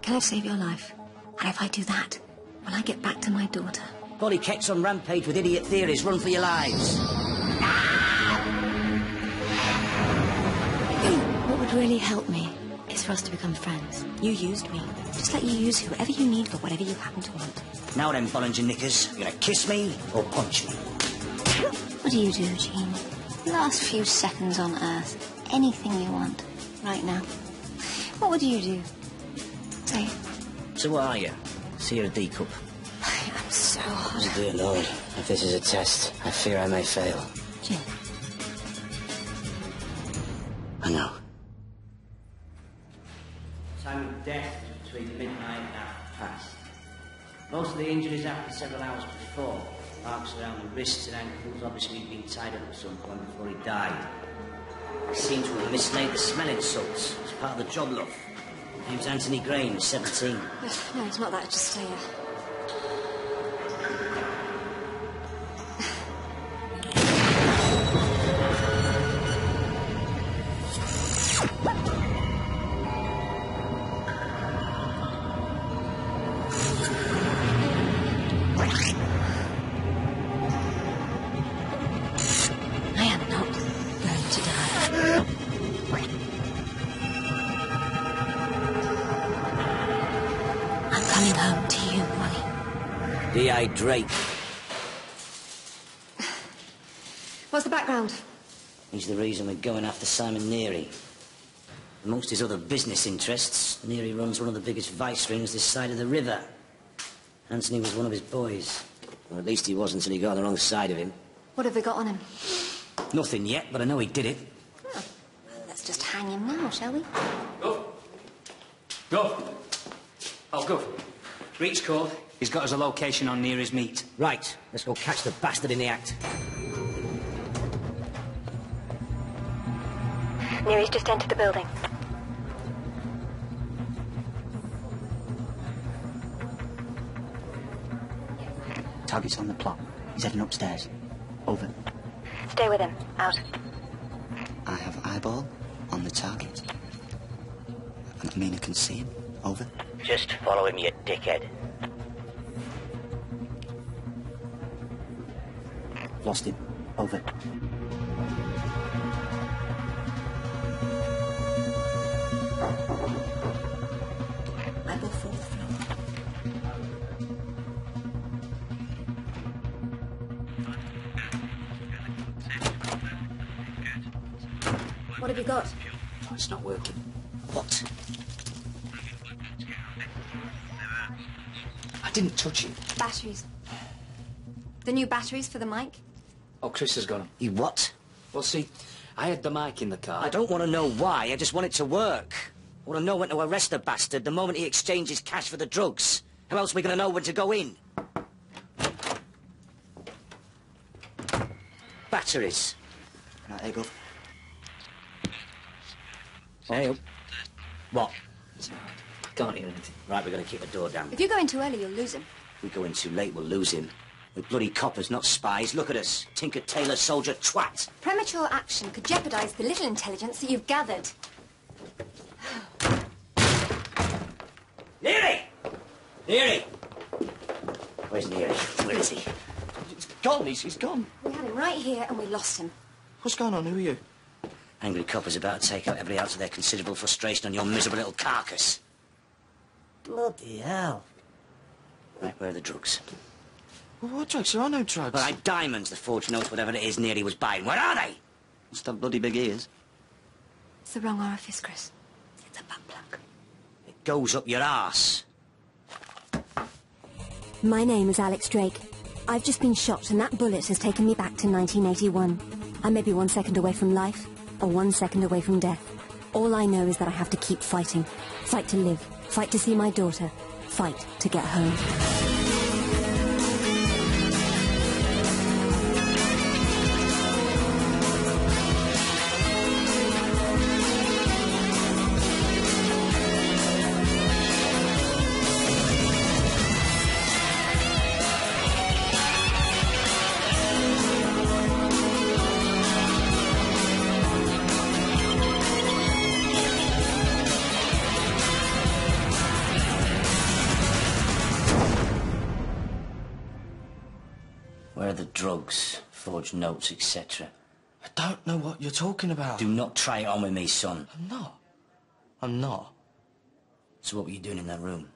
Can I save your life? And if I do that, will I get back to my daughter? Bloody Keck's on rampage with idiot theories. Run for your lives. What would really help me is for us to become friends. You used me. Just let you use whoever you need for whatever you happen to want. Now then, Bollinger Knickers, you gonna kiss me or punch me? What do you do, Jean? Last few seconds on Earth. Anything you want. Right now. What would you do? Say. So what are you? See, you're a D-cup. I'm so hot. Oh, dear Lord. If this is a test, I fear I may fail. Jim. I know. Time of death was between midnight and 1:30. Most of the injuries happened several hours before. Marks around the wrists and ankles. Obviously he'd been tied up at some point before he died. He seemed to have mislaid the smelling salts as part of the job, love. Name's Anthony Graham, 17. No, it's not that. Just stay here. D.I. Drake. What's the background? He's the reason we're going after Simon Neary. Amongst his other business interests, Neary runs one of the biggest vice rings this side of the river. Anthony was one of his boys. Or at least he was until he got on the wrong side of him. What have we got on him? Nothing yet, but I know he did it. Oh, well, let's just hang him now, shall we? Gov. Gov. Oh, Gov. Reach called. He's got us a location on Neary's meat. Right, let's go catch the bastard in the act. Neary's just entered the building. Target's on the plot. He's heading upstairs. Over. Stay with him. Out. I have eyeball on the target. I mean, I can see him. Over. Just follow him, you dickhead. Lost him. Over. Eyeball fourth floor. What have you got? Oh, it's not working. What? I didn't touch it. Batteries. The new batteries for the mic? Oh, Chris has got him. You what? Well, see, I had the mic in the car. I don't want to know why, I just want it to work. I want to know when to arrest the bastard the moment he exchanges cash for the drugs. How else are we going to know when to go in? Batteries. Right, there you go. Hey, what? I can't hear anything. Right, we're going to keep the door down. If you go in too early, you'll lose him. If we go in too late, we'll lose him. We're bloody coppers, not spies. Look at us. Tinker, Tailor, soldier, twat. Premature action could jeopardize the little intelligence that you've gathered. Neary! Neary! Where's Neary? Where is he? He's gone. He's gone. We had him right here and we lost him. What's going on? Who are you? Angry coppers about to take out every ounce of their considerable frustration on your miserable little carcass. Bloody hell. Right, where are the drugs? Well, what drugs? There are no drugs. All right, diamonds, the fortune notes, whatever it is Neary was buying. Where are they? Must have bloody big ears. It's the wrong orifice, Chris. It's a butt plug. It goes up your arse. My name is Alex Drake. I've just been shot and that bullet has taken me back to 1981. I may be 1 second away from life or 1 second away from death. All I know is that I have to keep fighting. Fight to live. Fight to see my daughter. Fight to get home. Where are the drugs, forged notes, etc.? I don't know what you're talking about. Do not try it on with me, son. I'm not. I'm not. So what were you doing in that room?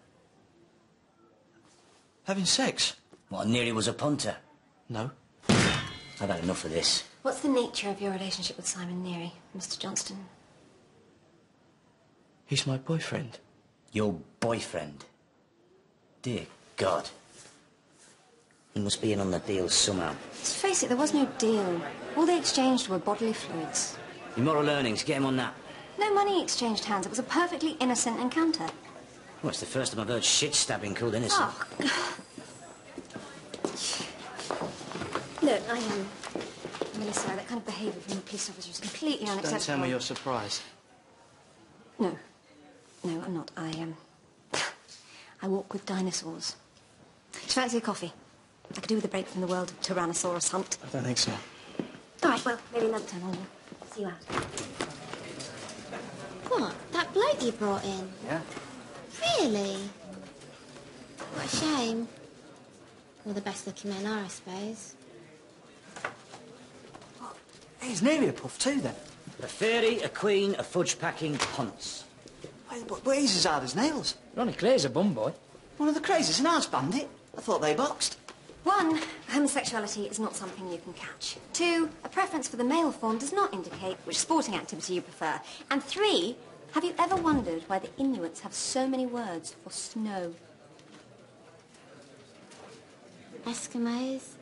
Having sex? What, Neary was a punter? No. I've had enough of this. What's the nature of your relationship with Simon Neary, Mr. Johnston? He's my boyfriend. Your boyfriend? Dear God. He must be in on the deal somehow. Let's face it, there was no deal. All they exchanged were bodily fluids. Immoral earnings, get him on that. No money exchanged hands. It was a perfectly innocent encounter. Well, it's the first time I've heard shit stabbing called innocent. Oh. Look, I'm really sorry. That kind of behaviour from the police officer is completely unacceptable. Don't tell me you're surprised. No. No, I'm not. I walk with dinosaurs. Do you fancy a coffee? I could do with a break from the world of Tyrannosaurus hunt. I don't think so. All right, well, maybe another time I'll see you out. What? That bloke you brought in? Yeah? Really? What a shame. All the best-looking men are, I suppose. He's nearly a puff too, then. A fairy, a queen, a fudge-packing Hunts. But he's as hard as nails. Ronnie Clare's a bum boy. One of the crazies, an arse bandit. I thought they boxed. 1, homosexuality is not something you can catch. 2, a preference for the male form does not indicate which sporting activity you prefer. And 3, have you ever wondered why the Inuits have so many words for snow? Eskimos?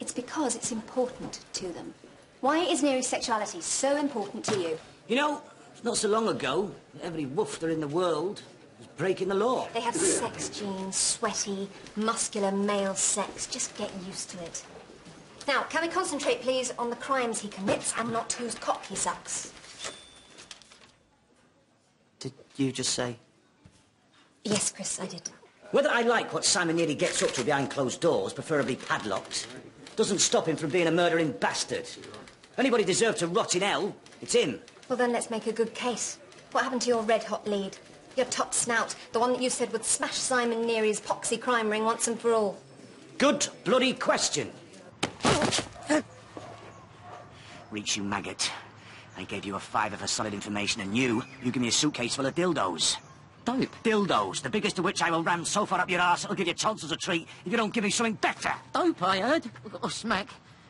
It's because it's important to them. Why is Neary's sexuality so important to you? You know, not so long ago, every woofter in the world was breaking the law. They have sex genes, sweaty, muscular male sex. Just get used to it. Now, can we concentrate, please, on the crimes he commits and not whose cock he sucks? Did you just say? Yes, Chris, I did. Whether I like what Simon Neary gets up to behind closed doors, preferably padlocked, doesn't stop him from being a murdering bastard. If anybody deserved to rot in hell, it's him. Well, then let's make a good case. What happened to your red-hot lead? Your top snout, the one that you said would smash Simon Neary's poxy crime ring once and for all. Good bloody question. Reach, you maggot. I gave you a $5 for solid information, and you give me a suitcase full of dildos. Dope. Dildos, the biggest of which I will ram so far up your arse it'll give you tonsils a treat if you don't give me something better. Dope, I heard. Or smack.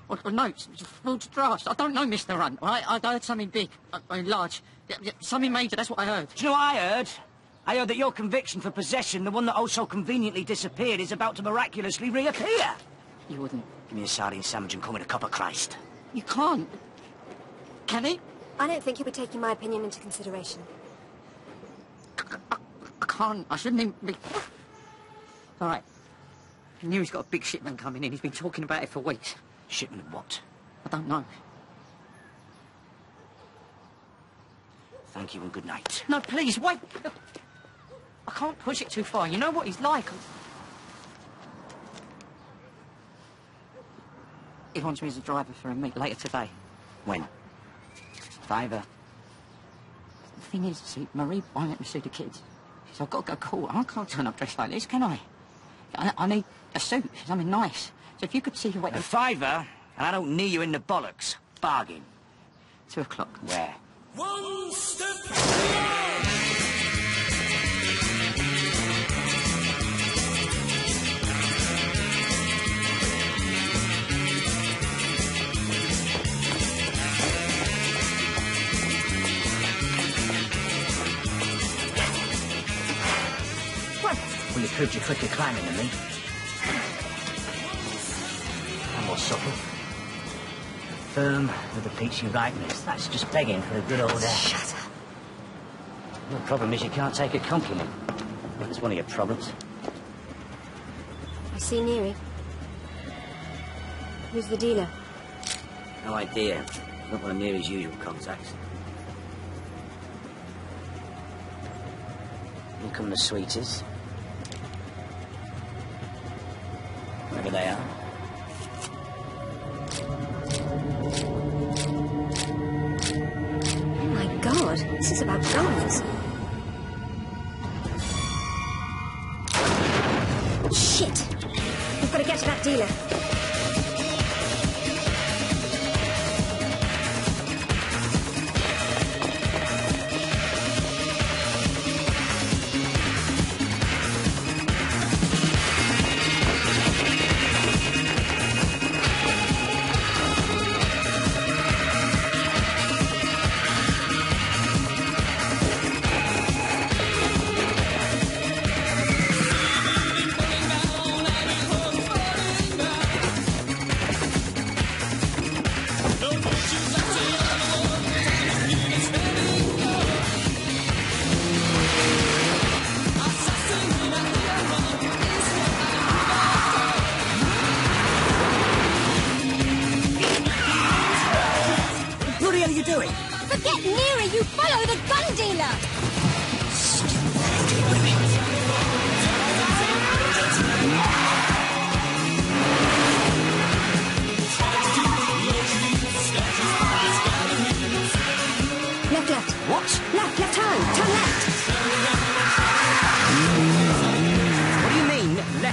Or notes. Forged drafts. I don't know, Mr. Hunt. I heard something big. Large. Something major, that's what I heard. Do you know what I heard? I heard that your conviction for possession, the one that oh so conveniently disappeared, is about to miraculously reappear. You wouldn't. Give me a sardine sandwich and come with a cup of Christ. You can't. Can he? I don't think you'll be taking my opinion into consideration. I can't. I shouldn't even be... All right. I knew he's got a big shipment coming in. He's been talking about it for weeks. Shipment of what? I don't know. Thank you and good night. No, please, wait. Look, I can't push it too far. You know what he's like. He wants me as a driver for a meet later today. When? $5. The thing is, see, Marie won't let me see the kids. She said, I've got to go court. I can't turn up dressed like this, can I? I need a suit, something nice. So if you could see your way... A $5, and I don't knee you in the bollocks. Bargain. 2 o'clock. Where? One step Well, you proved you're quicker climbing than me. And more supple. Firm with a peachy ripeness. That's just begging for a good old air. Shut up. The problem is you can't take a compliment. Well, that's one of your problems. I see Neary. Who's the dealer? No idea. Not one of Neary's usual contacts. Here come the sweeties. Wherever they are. Oh my God, this is about guns. Shit! We've got to get to that dealer.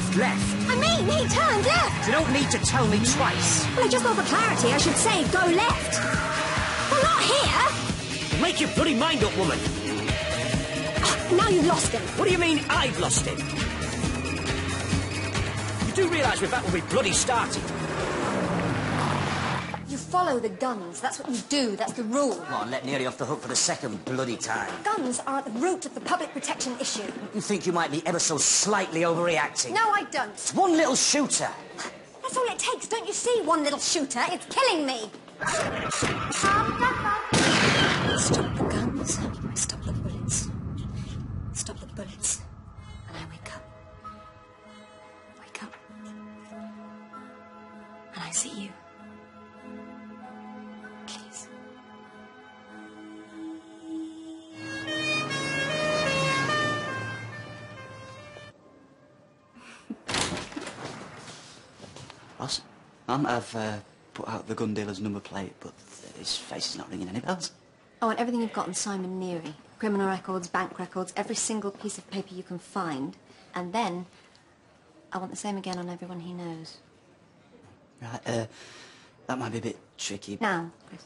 just left. I mean, he turned left! You don't need to tell me twice. Well, I just thought for clarity I should say go left. Well, not here! Make your bloody mind up, woman. Now you've lost him. What do you mean I've lost him? You do realise we're back where we bloody started? You follow the guns. That's what you do. That's the rule. Come on, let Neary off the hook for the second bloody time. Guns are at the root of the public protection issue. You think you might be ever so slightly overreacting? No, I don't. It's one little shooter. That's all it takes. Don't you see, one little shooter? It's killing me. Stop the guns. Stop the bullets. Stop the bullets. And I wake up. Wake up. And I see you. Please. Ross, I've put out the gun dealer's number plate, but his face is not ringing any bells. I want everything you've got on Simon Neary. Criminal records, bank records, every single piece of paper you can find. And then, I want the same again on everyone he knows. Right, that might be a bit tricky. Now, Chris.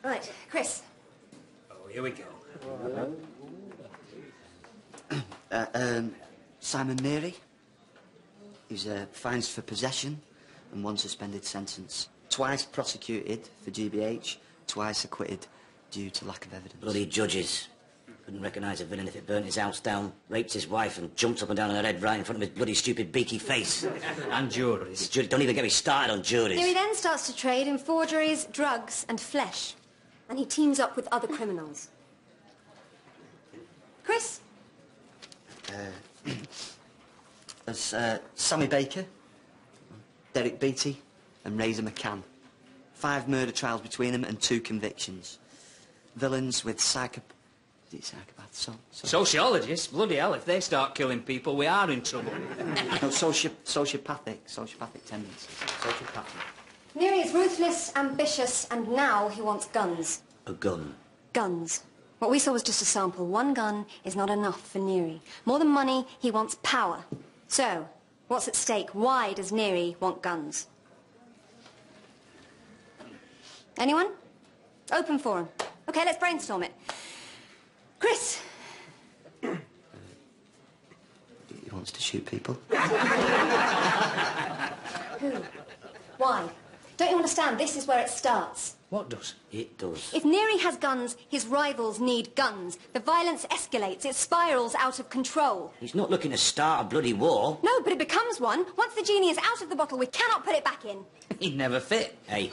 Right, Chris. Oh, here we go. Simon Neary. He's fines for possession and one suspended sentence. Twice prosecuted for GBH, twice acquitted due to lack of evidence. Bloody judges. Couldn't recognise a villain if it burnt his house down, raped his wife and jumped up and down on her head right in front of his bloody stupid beaky face. And juries. Don't even get me started on juries. Neary then starts to trade in forgeries, drugs and flesh. And he teams up with other criminals. Chris? There's Sammy Baker, Derek Beattie and Razor McCann. 5 murder trials between them and 2 convictions. Villains with psychopaths. Sociologists? Bloody hell, if they start killing people, we are in trouble. No, sociopathic tendencies. Sociopathic. Neary is ruthless, ambitious, and now he wants guns. A gun. Guns. What we saw was just a sample. One gun is not enough for Neary. More than money, he wants power. So, what's at stake? Why does Neary want guns? Anyone? Open forum. Okay, let's brainstorm it. Chris. He wants to shoot people. Who? Why? Don't you understand? This is where it starts. What does? It does. If Neary has guns, his rivals need guns. The violence escalates. It spirals out of control. He's not looking to start a bloody war. No, but it becomes one. Once the genie is out of the bottle, we cannot put it back in. He'd never fit. Hey.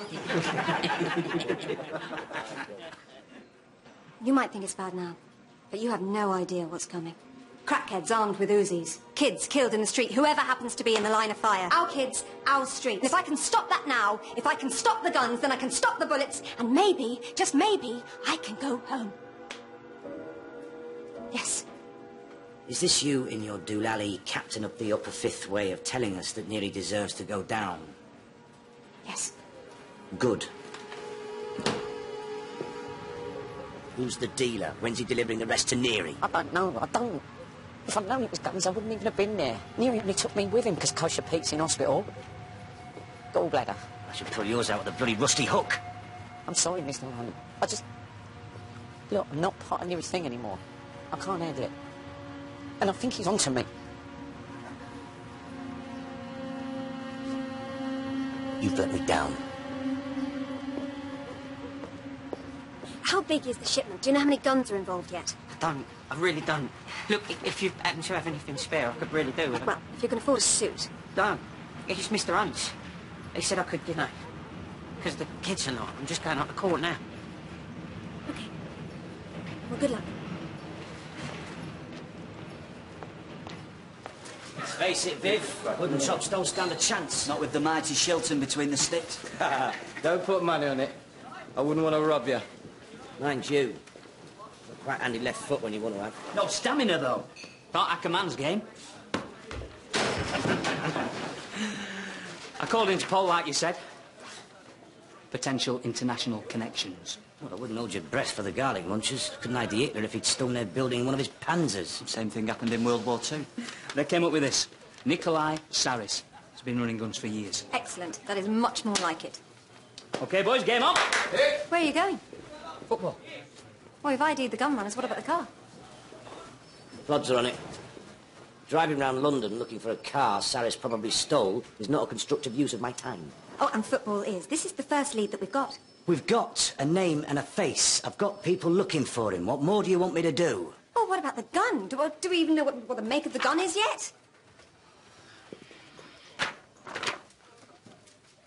You might think it's bad now, but you have no idea what's coming. Crackheads armed with Uzis. Kids killed in the street, whoever happens to be in the line of fire. Our kids, our streets. If I can stop that now, if I can stop the guns, then I can stop the bullets, and maybe, just maybe, I can go home. Yes. Is this you in your doolally captain up the upper fifth way of telling us that Neary deserves to go down? Yes. Good. Who's the dealer? When's he delivering the rest to Neary? I don't know, I don't. If I'd known it was guns, I wouldn't even have been there. Neary only took me with him because Kosher Pete's in hospital. Gallbladder. I should pull yours out with a bloody rusty hook. I'm sorry, Mr. Hunt. I just... Look, I'm not part of Neary's thing anymore. I can't handle it. And I think he's onto me. You've let me down. How big is the shipment? Do you know how many guns are involved yet? I don't. I really don't. Look, if you happen to have anything spare, I could really do with it. Well, if you can afford a suit. No. It's Mr. Hunt's. He said I could, you know, because the kids are not. I'm just going up the court now. Okay. Well, good luck. Face it, Viv. Wooden chops don't stand a chance. Not with the mighty Shilton between the sticks. Don't put money on it. I wouldn't want to rob you. Mind you, quite handy left foot when you want to have. No stamina, though. Not Ackerman's game. I called into Paul, like you said. Potential international connections. Well, I wouldn't hold your breath for the garlic munchers. Couldn't hide the Hitler if he'd stung their building in one of his panzers. Same thing happened in World War II. They came up with this. Nikolai Saris. He's been running guns for years. Excellent. That is much more like it. OK, boys, game on. Where are you going? Football. Well, we've ID'd the gun runners. What about the car? Plods are on it. Driving round London looking for a car Saris probably stole is not a constructive use of my time. Oh, and football is. This is the first lead that we've got. We've got a name and a face. I've got people looking for him. What more do you want me to do? Oh, what about the gun? Do we even know what the make of the gun is yet?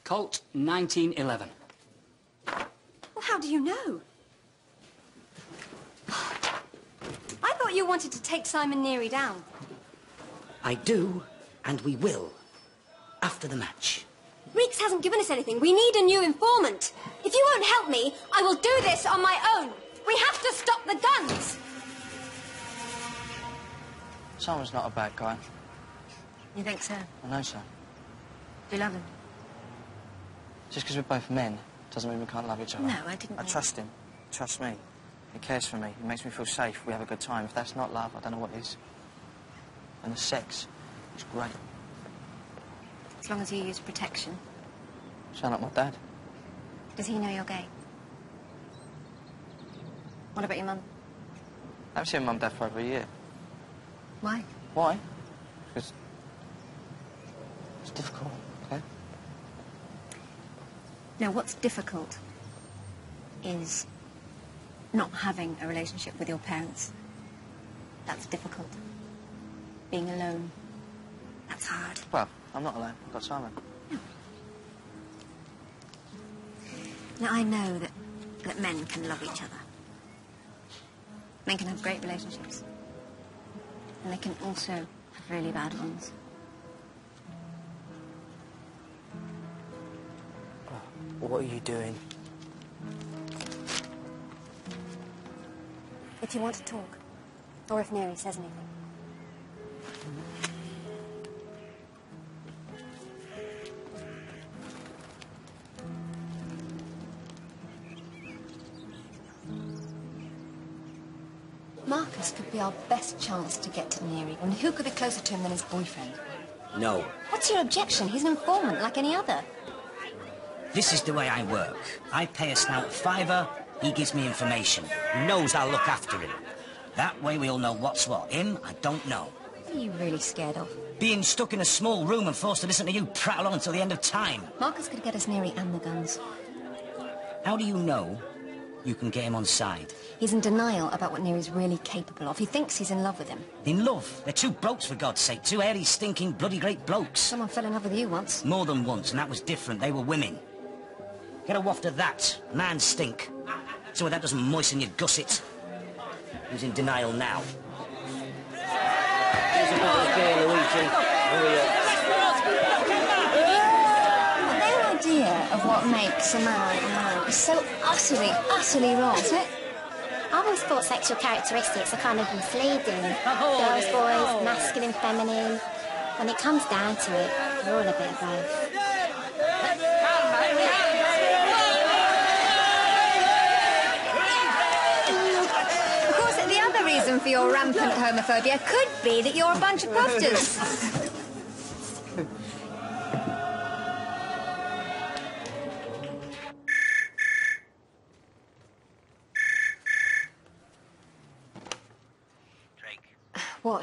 Colt 1911. Well, how do you know? I thought you wanted to take Simon Neary down. I do, and we will. After the match. Reeks hasn't given us anything. We need a new informant. If you won't help me, I will do this on my own. We have to stop the guns. Simon's not a bad guy. You think so? I know so. Do you love him? Just because we're both men doesn't mean we can't love each other. No, I didn't I mean- trust him. Trust me. He cares for me. He makes me feel safe. We have a good time. If that's not love, I don't know what is. And the sex is great. As long as you use protection. Sound like my dad. Does he know you're gay? What about your mum? I haven't seen Mum and Dad for over a year. Why? Why? Because it's difficult, okay? No, what's difficult is not having a relationship with your parents. That's difficult. Being alone, that's hard. Well, I'm not alone. I've got Simon. Now, I know that men can love each other. Men can have great relationships. And they can also have really bad ones. What are you doing? If you want to talk, or if Neary says anything. Marcus could be our best chance to get to Neary. And who could be closer to him than his boyfriend? No. What's your objection? He's an informant like any other. This is the way I work. I pay a snout $5, he gives me information. He knows I'll look after him. That way we'll know what's what. Him, I don't know. What are you really scared of? Being stuck in a small room and forced to listen to you prattle on until the end of time. Marcus could get us Neary and the guns. How do you know you can get him on side? He's in denial about what Neary's really capable of. He thinks he's in love with him. In love? They're two blokes, for God's sake. Two hairy, stinking, bloody great blokes. Someone fell in love with you once. More than once, and that was different. They were women. Get a waft of that. Man stink. So that doesn't moisten your gussets. Who's in denial now? Here's a bottle of beer, Luigi. Hurry up. Their idea of what makes a man is so utterly wrong, isn't it? I always thought sexual characteristics are kind of misleading. Girls, boys, masculine, feminine. When it comes down to it, we're all a bit of both. Of course, the other reason for your rampant homophobia could be that you're a bunch of posters.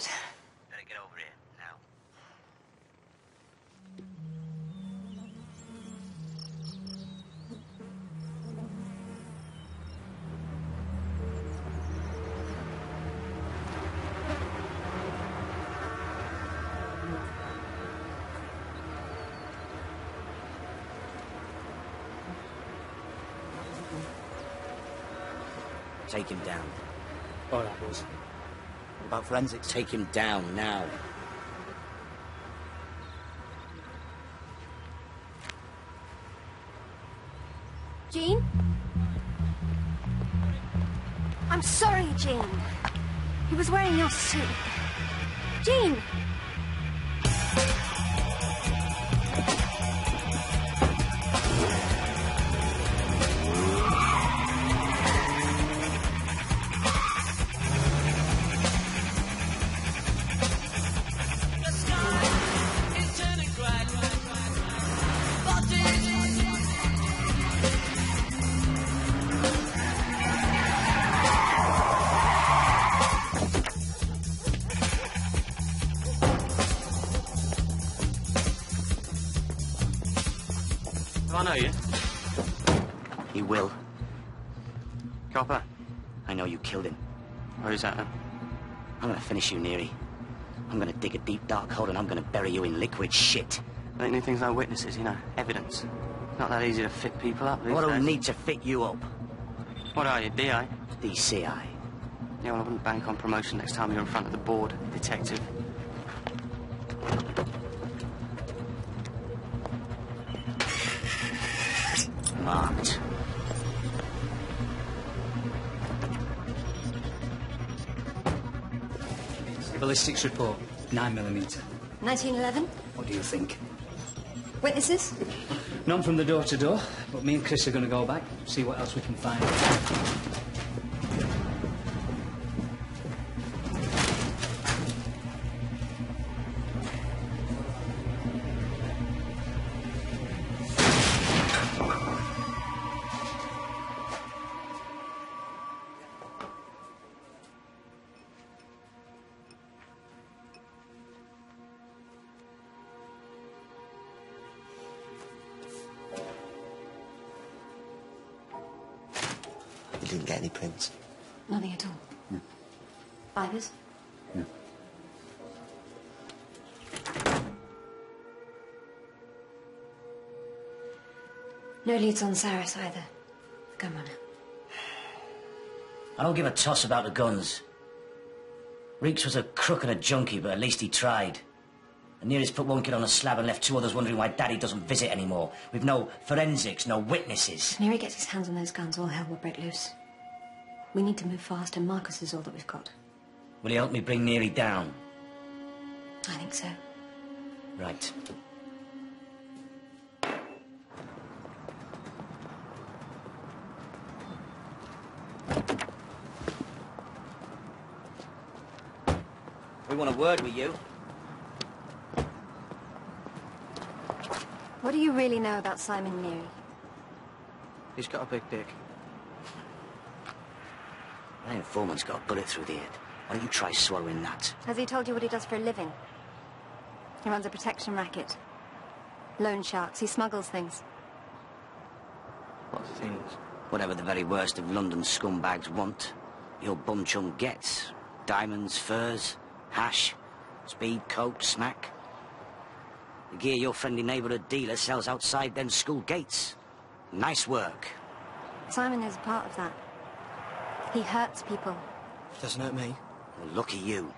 what? Better get over here, now. Take him down. All right, boys. What about forensics? Take him down, now. Jean? I'm sorry, Jean. He was wearing your suit. Jean! Do I know you? He will. Copper? I know you killed him. Where's that then? I'm gonna finish you, Neary. I'm gonna dig a deep, dark hole and I'm gonna bury you in liquid shit. They need things like witnesses, you know, evidence. Not that easy to fit people up these I days. don't need to fit you up. What are you, DI? DCI. Yeah, well, I wouldn't bank on promotion next time you're in front of the board, detective. Marked. Ballistics report, 9mm. 1911? What do you think? Witnesses? None from the door to door, but me and Chris are going to go back, see what else we can find. You didn't get any prints? Nothing at all. No. Fibers? No. No leads on Saris either. Come on. I don't give a toss about the guns. Reeks was a crook and a junkie, but at least he tried. The nearest put one kid on a slab and left two others wondering why Daddy doesn't visit anymore. With no forensics, no witnesses. If Neary gets his hands on those guns, all hell will break loose. We need to move fast, and Marcus is all that we've got. Will you help me bring Neary down? I think so. Right. We want a word with you. What do you really know about Simon Neary? He's got a big dick. My informant's got a bullet through the head. Why don't you try swallowing that? Has he told you what he does for a living? He runs a protection racket. Loan sharks. He smuggles things. What things? Whatever the very worst of London scumbags want, your bum chum gets. Diamonds, furs, hash, speed, coke, smack. The gear your friendly neighbourhood dealer sells outside them school gates. Nice work. Simon is part of that. He hurts people. Doesn't hurt me. Well, lucky you.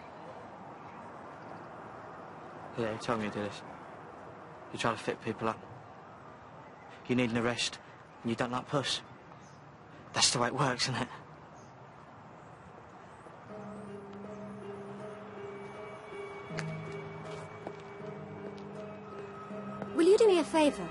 Yeah, you told me you do this. You try to fit people up. You need an arrest, and you don't like puss. That's the way it works, isn't it? Will you do me a favour?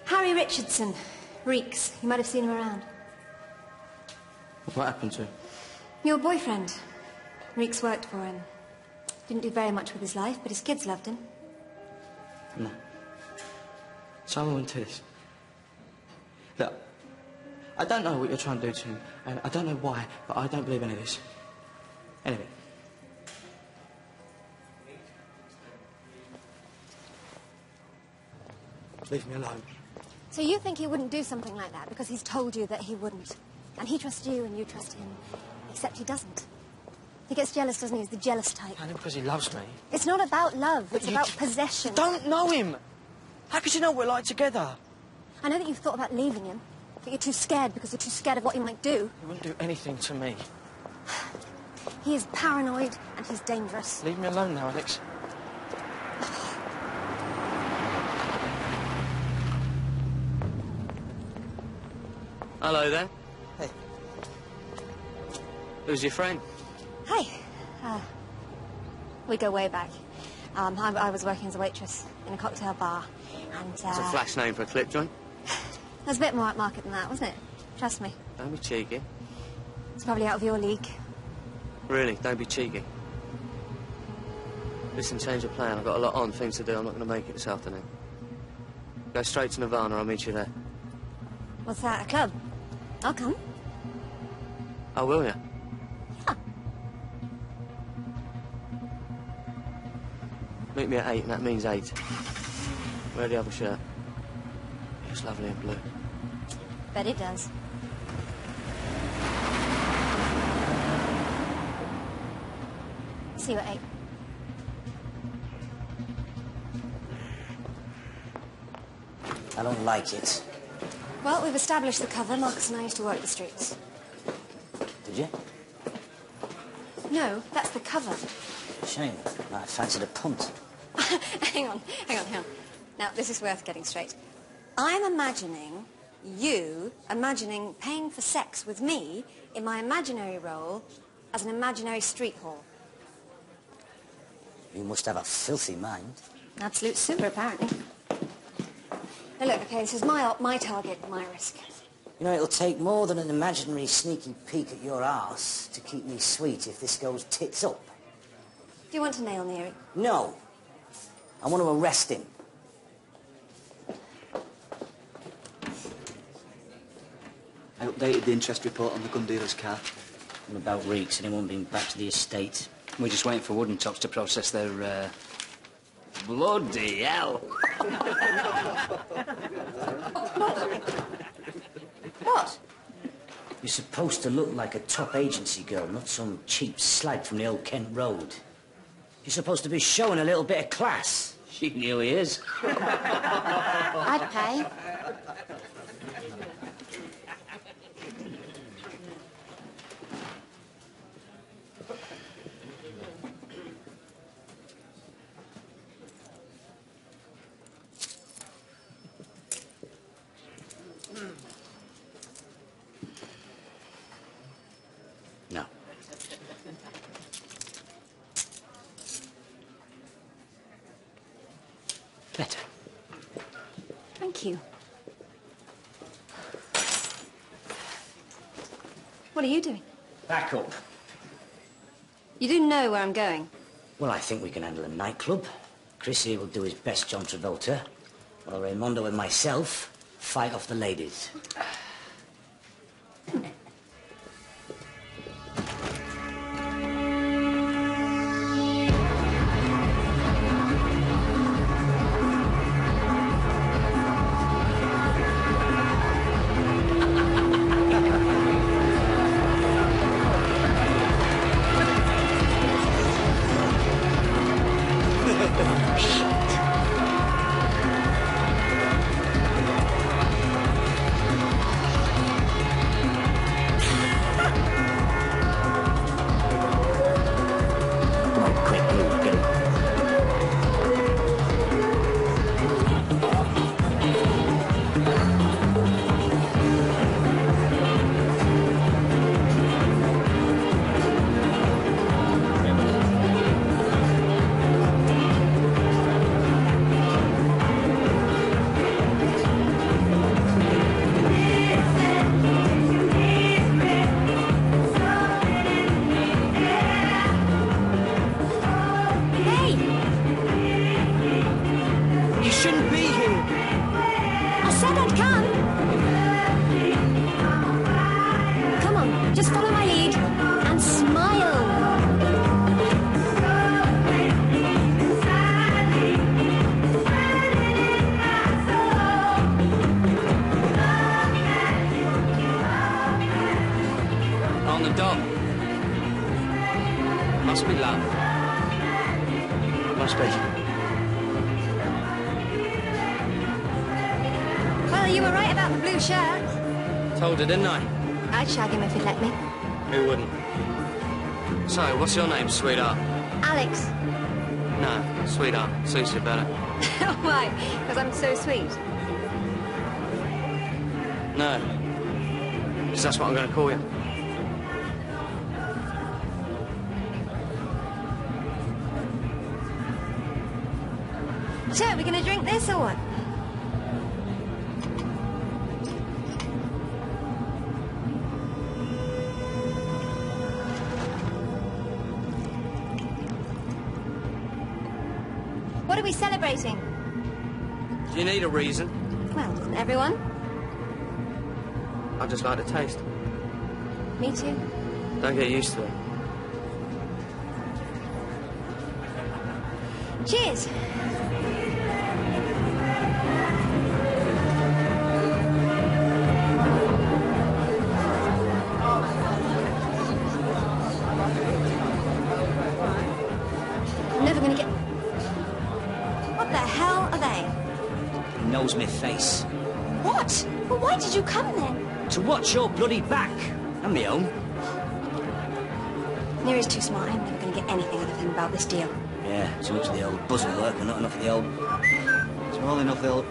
Harry Richardson, Reeks. You might have seen him around. What happened to him? Your boyfriend. Reeks worked for him. Didn't do very much with his life, but his kids loved him. No. Simon wouldn't do this. Look, I don't know what you're trying to do to him, and I don't know why, but I don't believe any of this. Anyway. Leave me alone. So you think he wouldn't do something like that because he's told you that he wouldn't? And he trusts you and you trust him, except he doesn't. He gets jealous, doesn't he? He's the jealous type. Only because he loves me. It's not about love, But it's about possession. You don't know him! How could you know what we're like together? I know that you've thought about leaving him, but you're too scared because you're too scared of what he might do. He wouldn't do anything to me. He is paranoid and he's dangerous. Leave me alone now, Alex. Hello there. Hey. Who's your friend? Hi. We go way back. I was working as a waitress in a cocktail bar, and That's a flash name for a clip joint. there's a bit more upmarket than that, wasn't it? Trust me. Don't be cheeky. It's probably out of your league. Really, don't be cheeky. Listen, change of plan. I've got a lot on, things to do. I'm not going to make it this afternoon. Go straight to Nirvana. I'll meet you there. What's that, a club? I'll come. Oh, will you? Yeah. Meet me at 8, and that means 8. Wear the other shirt. It's lovely in blue. Bet it does. See you at 8. I don't like it. Well, we've established the cover. Marcus and I used to work the streets. Did you? No, that's the cover. Shame. I fancied a punt. hang on. Now, this is worth getting straight. I'm imagining you paying for sex with me in my imaginary role as an imaginary street whore. You must have a filthy mind. An absolute super, apparently. Now, look, OK, this is my target, my risk. You know, it'll take more than an imaginary sneaky peek at your arse to keep me sweet if this goes tits up. Do you want to nail Neary? No. I want to arrest him. I updated the interest report on the gun dealer's car. What about Reeks? Anyone been back to the estate? We're just waiting for Wooden Tops to process their, Bloody hell! What? You're supposed to look like a top agency girl, not some cheap slag from the old Kent Road. You're supposed to be showing a little bit of class. She nearly is. I'd pay. No. Better. Thank you. What are you doing? Back up. You do know where I'm going. Well, I think we can handle a nightclub. Chris here will do his best John Travolta, while Raimondo and myself fight off the ladies. I said I'd come. Come on, just follow my lead and smile. On the dog. Must be love. Must be. Well, you were right about the blue shirt. Told her, didn't I? I'd shag him if he'd let me. Who wouldn't? So, what's your name, sweetheart? Alex. No, sweetheart. Suits you better. Why? Because I'm so sweet. No. Because that's what I'm going to call you. So, are we going to drink this or what? What are we celebrating? Do you need a reason? Well, doesn't everyone? I just like the taste. Me too. Don't get used to it. Cheers. I'm never gonna get... What the hell are they? He knows my face. What? Well, why did you come then? To watch your bloody back. And me own. Neri's too smart. I'm never gonna get anything out of him about this deal. Yeah, too much of the old buzzing work and not enough of the old... It's more than enough of the old...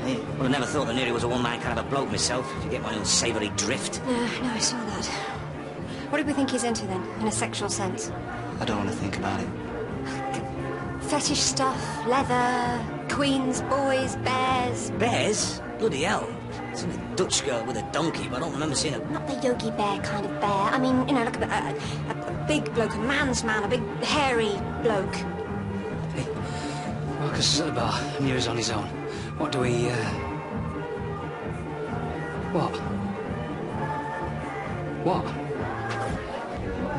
Hey. Well, I never thought that Neary was a one-man kind of a bloke myself, if you get my unsavoury drift. No, I saw that. What do we think he's into then, in a sexual sense? I don't want to think about it. Fetish stuff, leather, queens, boys, bears. Bears? Bloody hell. I've seen a Dutch girl with a donkey, but I don't remember seeing a... Not the Yogi Bear kind of bear. I mean, you know, like a big bloke, a man's man, a big hairy bloke. Hey, Marcus is at the bar. Neary's on his own. What do we, What? What?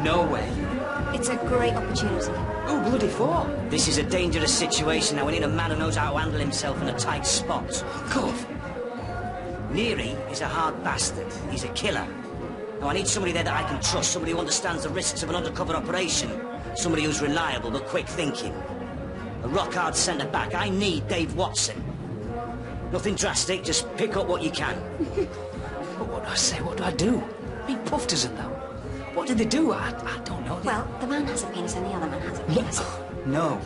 No way. It's a great opportunity. Oh, bloody for? This is a dangerous situation now. We need a man who knows how to handle himself in a tight spot. Cove. Neary is a hard bastard. He's a killer. Now, I need somebody there that I can trust, somebody who understands the risks of an undercover operation, somebody who's reliable but quick-thinking. A rock-hard centre-back. I need Dave Watson. Nothing drastic, just pick up what you can. But what do I say? What do I do? He puffed us in that. What did they do? I don't know. Well, the man has a penis and the other man has a penis. No.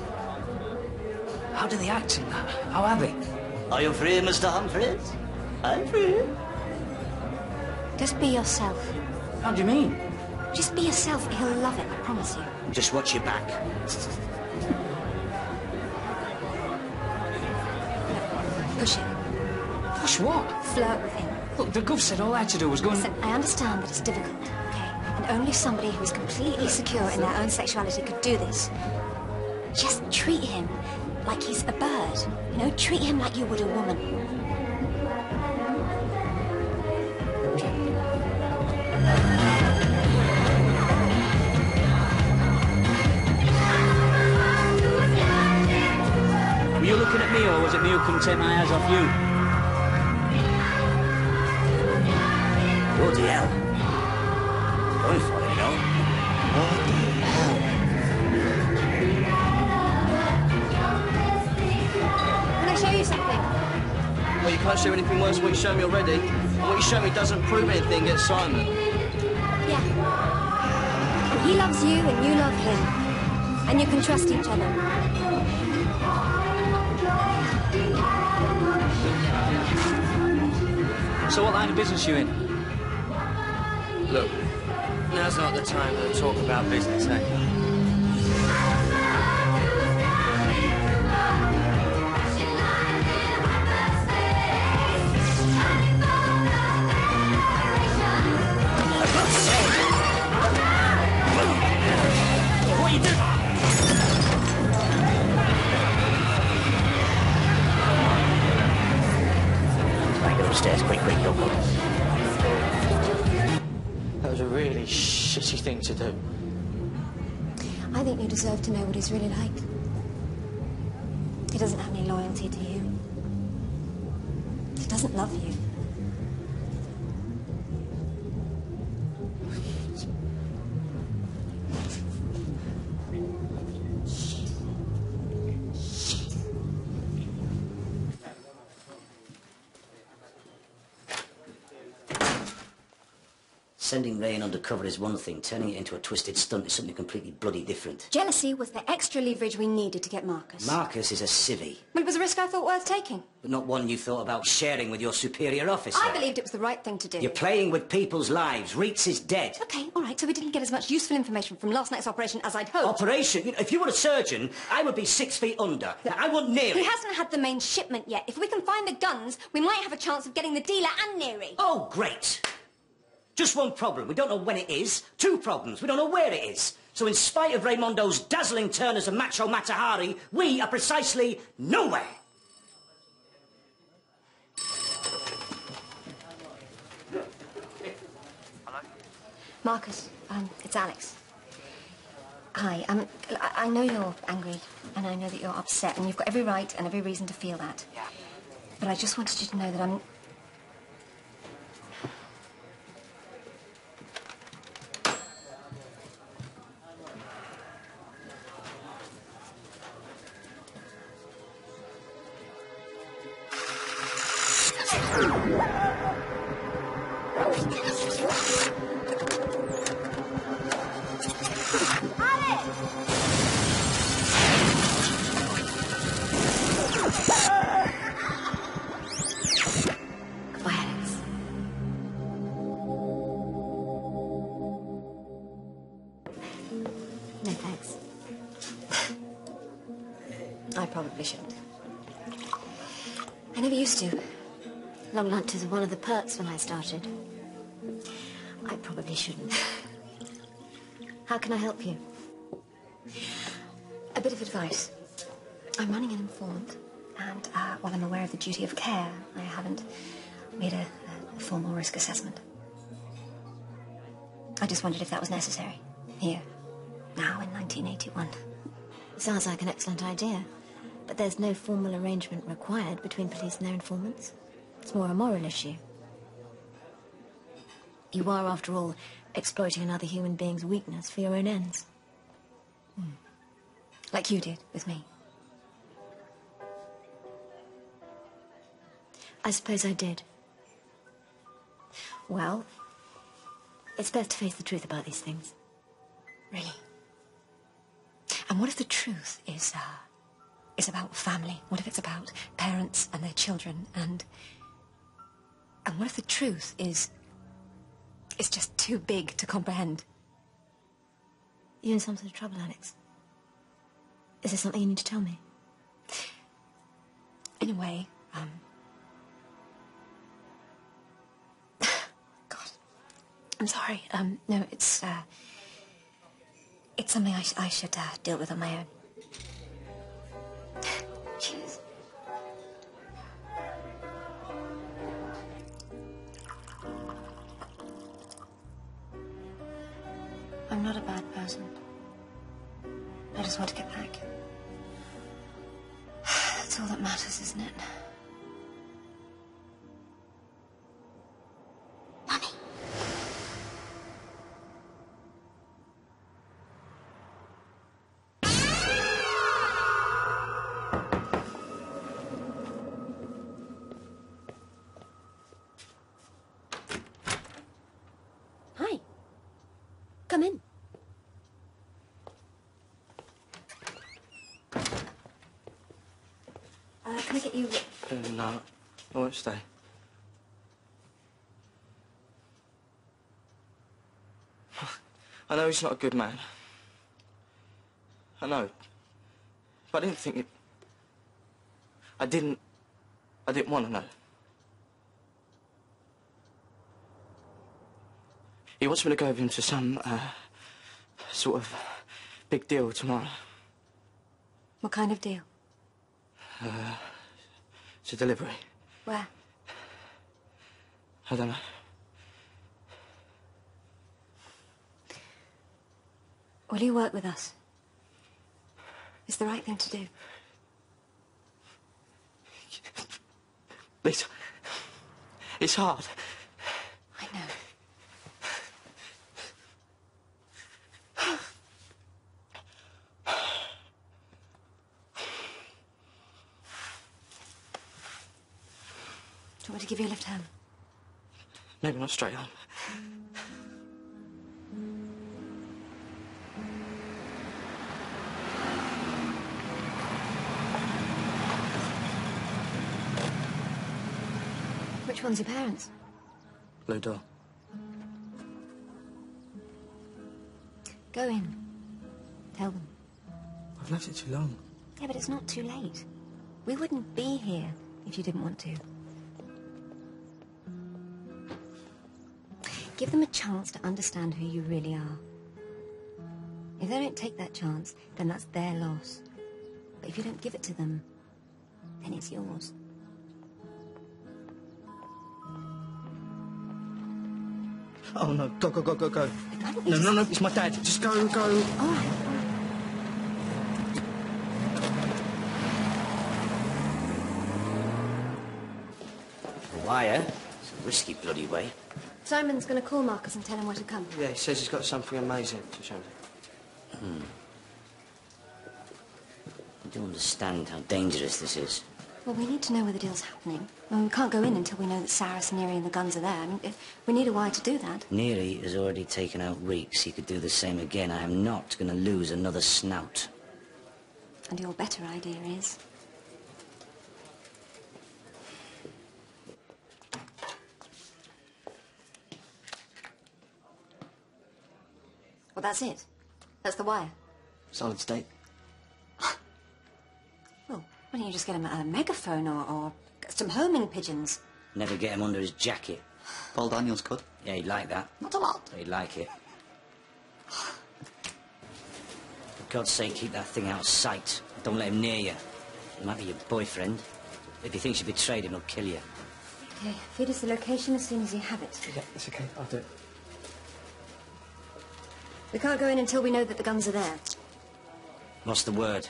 How do they act in that? How are they? Are you free, Mr. Humphries? I'm free. Just be yourself. How do you mean? Just be yourself. He'll love it, I promise you. Just watch your back. Push it. Push what? Flirt with him. Look, the gov said all I had to do was go and... Listen, I understand that it's difficult, okay? And only somebody who is completely secure in their own sexuality could do this. Just treat him like he's a bird. You know, treat him like you would a woman. Were you looking at me, or was it me who couldn't take my eyes off you? Bloody hell. Going for it, you know. Can I show you something? Well, you can't show anything worse than what you showed me already. And what you showed me doesn't prove anything against Simon. Yeah. He loves you and you love him. And you can trust each other. So what line of business you in? Look, now's not the time to talk about business, eh? What are you doing? upstairs. Quick, quick, go, go. That was a really shitty thing to do. I think you deserve to know what he's really like. He doesn't have any loyalty to you. He doesn't love you. Sending Ray in undercover is one thing. Turning it into a twisted stunt is something completely bloody different. Jealousy was the extra leverage we needed to get Marcus. Marcus is a civvy. Well, it was a risk I thought worth taking. But not one you thought about sharing with your superior officer. I believed it was the right thing to do. You're playing with people's lives. Reitz is dead. OK, all right, so we didn't get as much useful information from last night's operation as I'd hoped. Operation? You know, if you were a surgeon, I would be 6 feet under. Now, I want Neary. He hasn't had the main shipment yet. If we can find the guns, we might have a chance of getting the dealer and Neary. Oh, great. Just one problem. We don't know when it is. 2 problems. We don't know where it is. So in spite of Raimondo's dazzling turn as a macho Matahari, we are precisely nowhere. Hello? Marcus, it's Alex. Hi, I know you're angry, and I know that you're upset, and you've got every right and every reason to feel that. Yeah. But I just wanted you to know that I'm... No, thanks. I probably shouldn't. I never used to. Long lunches were one of the perks when I started. I probably shouldn't. How can I help you? A bit of advice. I'm running an informant, and while I'm aware of the duty of care, I haven't made a formal risk assessment. I just wondered if that was necessary. Here. Now, in 1981. Sounds like an excellent idea. But there's no formal arrangement required between police and their informants. It's more a moral issue. You are, after all, exploiting another human being's weakness for your own ends. Like you did with me. I suppose I did. Well, it's best to face the truth about these things. Really? And what if the truth is about family? What if it's about parents and their children? And what if the truth is just too big to comprehend? You're in some sort of trouble, Alex. Is there something you need to tell me? In a way, God, I'm sorry. No, it's something I should deal with on my own. Cheers. I'm not a bad person. I just want to get back. That's all that matters, isn't it? Mummy. Hi. Come in. Can I get you... No, I won't stay. I know he's not a good man. I know. But I didn't think it... I didn't want to know. He wants me to go with him to some, sort of big deal tomorrow. What kind of deal? It's a delivery. Where? I don't know. Will you work with us? It's the right thing to do. Lisa, it's hard. I know. Do you want me to give you a lift home? Maybe not straight on. Which one's your parents? Blue door. Go in. Tell them. I've left it too long. Yeah, but it's not too late. We wouldn't be here if you didn't want to. Give them a chance to understand who you really are. If they don't take that chance, then that's their loss. But if you don't give it to them, then it's yours. Oh, no. Go, go, go, go, go. No, it's my dad. Just go, go. All right. The wire? It's a risky bloody way. Simon's going to call Marcus and tell him where to come. Yeah, he says he's got something amazing to show me. I do understand how dangerous this is. Well, we need to know where the deal's happening. I mean, we can't go in until we know that Saris, Neary and the guns are there. I mean, we need a wire to do that. Neary has already taken out Reeks. He could do the same again. I am not going to lose another snout. And your better idea is... Well, that's it. That's the wire. Solid state. Well, why don't you just get him a megaphone or some homing pigeons? Never get him under his jacket. Paul Daniels could. Yeah, he'd like that. Not a lot. He'd like it. For God's sake, keep that thing out of sight. Don't let him near you. He might be your boyfriend. If he thinks you betrayed him, he'll kill you. Okay, feed us the location as soon as you have it. Yeah, it's okay. I'll do it. We can't go in until we know that the guns are there. What's the word?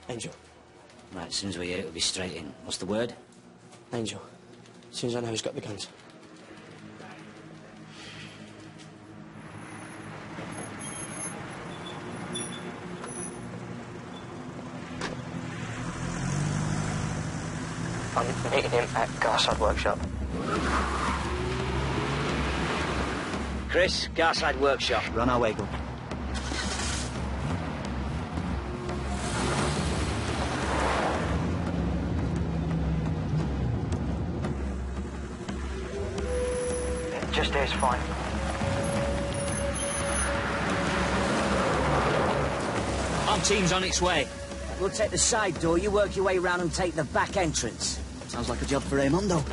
Angel. Right, as soon as we hear it, we'll be straight in. What's the word? Angel. As soon as I know who's got the guns. I'm meeting him at Garside Workshop. Chris, Garside Workshop. We're on our way, go. Just there's fine. Our team's on its way. We'll take the side door, you work your way round and take the back entrance. Sounds like a job for Raimondo.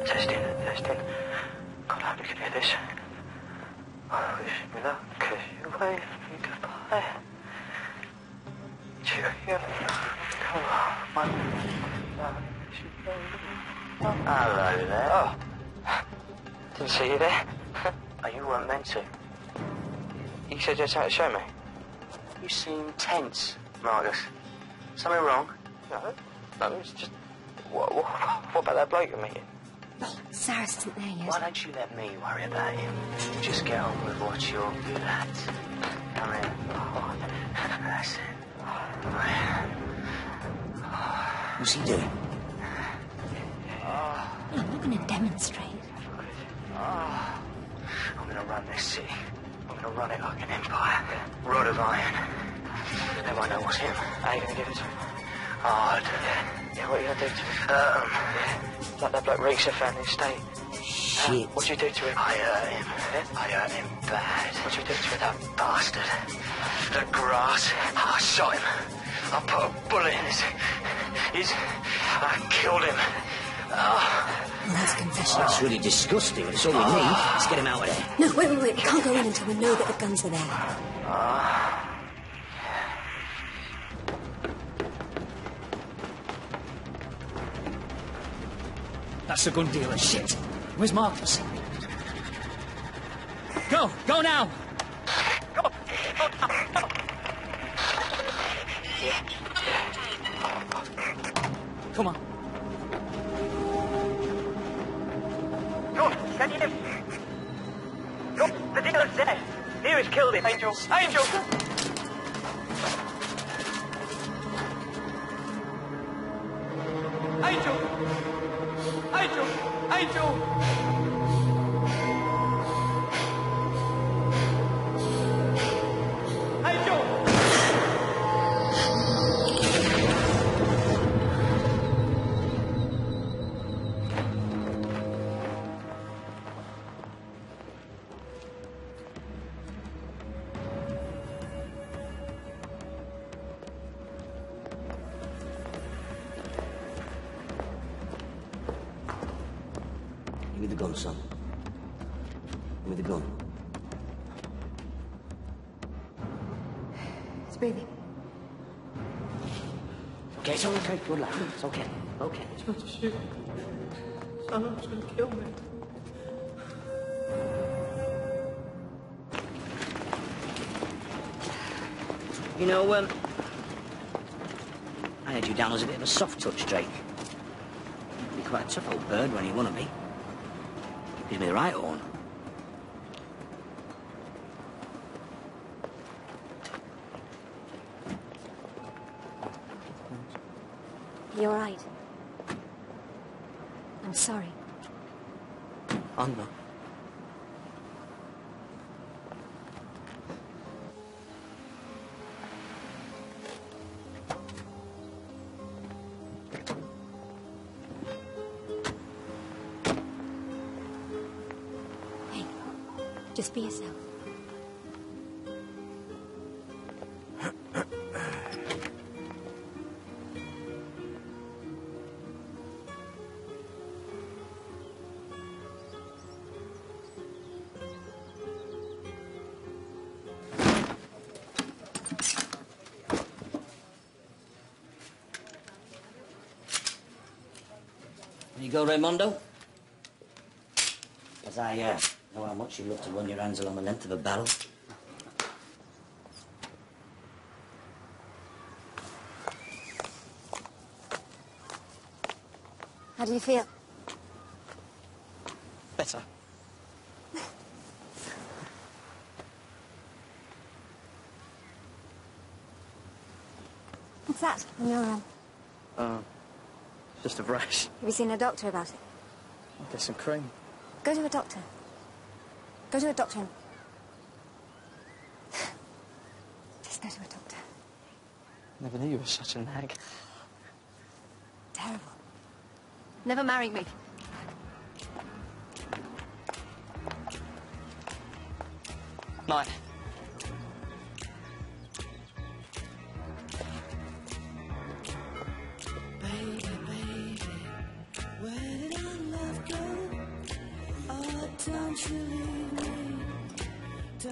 Testing. God, I hope you can hear this. I wish me luck, 'cause you wave me goodbye. Hello there. Oh. Didn't see you there. Oh, you weren't meant to. You said you had something to show me. You seem tense, Marcus. Something wrong? No, it's just... What about that bloke you're meeting? Well, Saris isn't there yet. Why don't you let me worry about him? Just get on with what you're good at. Come in. Oh, that's it. What's he doing? I'm not going to demonstrate. I'm going to run this city. I'm going to run it like an empire. Rod of iron. They won't know what's him. How are you going to give it to him? Hard. Yeah, what are you going to do to him? Like that bloke Reeks found in the estate. Shit. What'd you do to him? I hurt him. I hurt him bad. What'd you do to him? That bastard. The grass. I shot him. I put a bullet in his... I killed him. Well, that's a confession. That's really disgusting. It's all we need. Let's get him out of there. No, wait. We can't go in until we know that the guns are there. That's the gun dealer. Shit. Where's Marcus? Go now! Come on. Go, get him! Go, the dealer's dead! Near's killed him. Angel! Give me the gun, son. Give me the gun. It's breathing. Okay, it's okay. Good lad. It's okay. Okay. He's going to shoot me. Someone's going to kill me. You know, I had you down as a bit of a soft touch, Drake. You're quite a tough old bird when you want to be. Gives me the right horn. You're right. I'm sorry. I'm not. Hey, just be yourself. There you go, Raimondo. Because I know how much you love to run your hands along the length of a barrel. How do you feel? Better. What's that on your arm? Just a rash. Have you seen a doctor about it? I'll get some cream. Go to a doctor. Go to a doctor. Just go to a doctor. Never knew you were such a nag. Terrible. Never marry me. Night.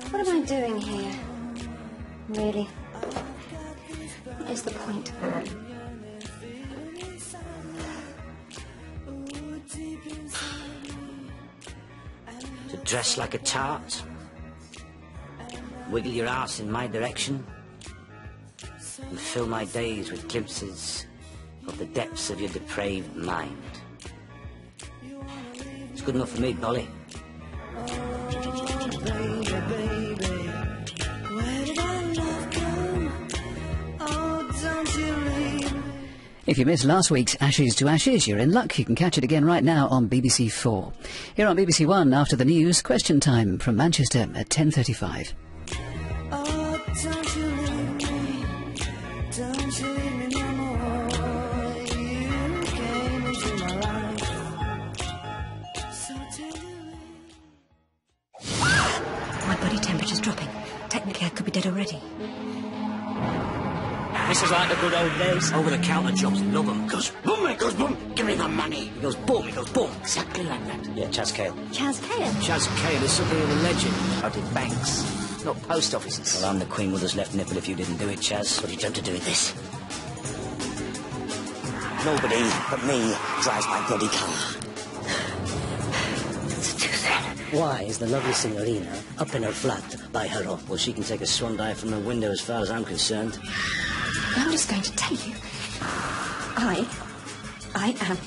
What am I doing here? Really? What is the point? To dress like a tart, wiggle your arse in my direction, and fill my days with glimpses of the depths of your depraved mind. It's good enough for me, Dolly. If you missed last week's Ashes to Ashes, you're in luck. You can catch it again right now on BBC 4. Here on BBC 1, after the news, Question Time from Manchester at 10:35. Oh, don't you leave me, don't you leave me no more. You came into my life so tenderly. My body temperature's dropping. Technically, I could be dead already. This is like the good old days. Over-the-counter jobs, love 'em. Goes boom, it goes boom. Give me the money. It goes boom, it goes boom. Exactly like that. Yeah, Chas Cale. Chas Cale? Chas Cale is something of a legend. I did banks, not post offices. Well, I'm the Queen Mother's left nipple if you didn't do it, Chas. What do you dreamt to do with this? Nobody but me drives my bloody car. It's too sad. Why is the lovely Signorina up in her flat by her off? Well, she can take a swan dive from her window as far as I'm concerned. I'm just going to tell you. I am